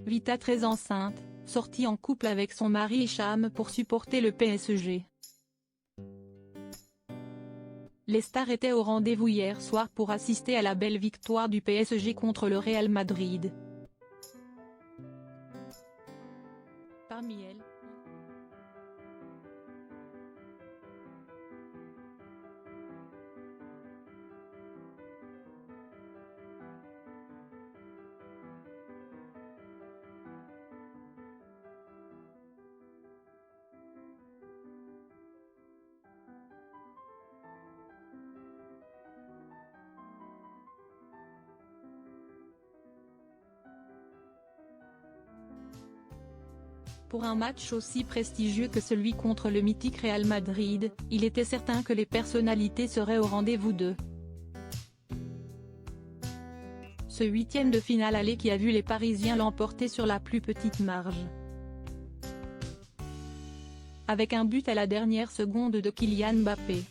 Vita très enceinte, sortie en couple avec son mari Hicham pour supporter le PSG. Les stars étaient au rendez-vous hier soir pour assister à la belle victoire du PSG contre le Real Madrid. Parmi elles, pour un match aussi prestigieux que celui contre le mythique Real Madrid, il était certain que les personnalités seraient au rendez-vous de ce huitième de finale aller qui a vu les Parisiens l'emporter sur la plus petite marge. Avec un but à la dernière seconde de Kylian Mbappé.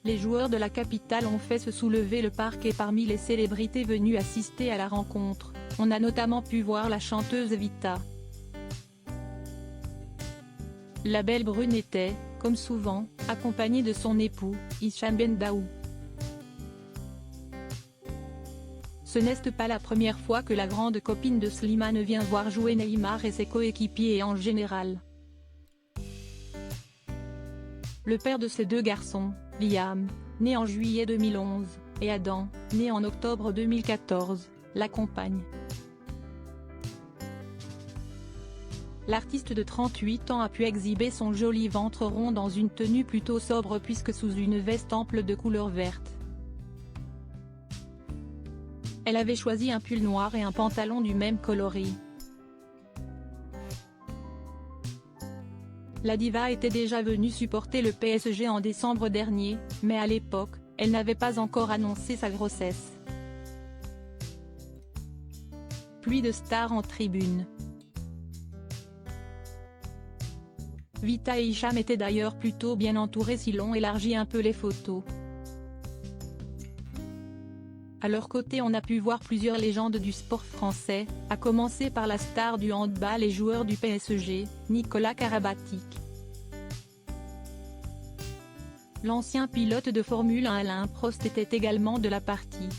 Les joueurs de la capitale ont fait se soulever le parquet parmi les célébrités venues assister à la rencontre. On a notamment pu voir la chanteuse Vita. La belle brune était, comme souvent, accompagnée de son époux, Hicham Bendaoud. Ce n'est pas la première fois que la grande copine de Slimane vient voir jouer Neymar et ses coéquipiers et en général. Le père de ces deux garçons, Liam, né en juillet 2011, et Adam, né en octobre 2014, l'accompagne. L'artiste de 38 ans a pu exhiber son joli ventre rond dans une tenue plutôt sobre puisque sous une veste ample de couleur verte. Elle avait choisi un pull noir et un pantalon du même coloris. La diva était déjà venue supporter le PSG en décembre dernier, mais à l'époque, elle n'avait pas encore annoncé sa grossesse. Pluie de stars en tribune. Vita et Hicham étaient d'ailleurs plutôt bien entourés si l'on élargit un peu les photos. À leur côté on a pu voir plusieurs légendes du sport français, à commencer par la star du handball et joueur du PSG, Nicolas Karabatic. L'ancien pilote de Formule 1 Alain Prost était également de la partie.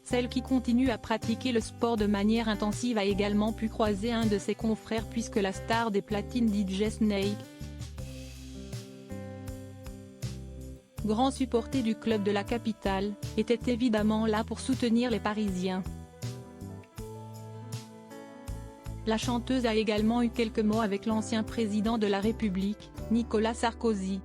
Celle qui continue à pratiquer le sport de manière intensive a également pu croiser un de ses confrères puisque la star des platines DJ Snake, grand supporter du club de la capitale, était évidemment là pour soutenir les Parisiens. La chanteuse a également eu quelques mots avec l'ancien président de la République, Nicolas Sarkozy.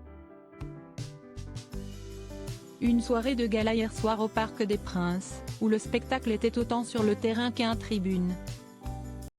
Une soirée de gala hier soir au Parc des Princes, où le spectacle était autant sur le terrain qu'en tribune.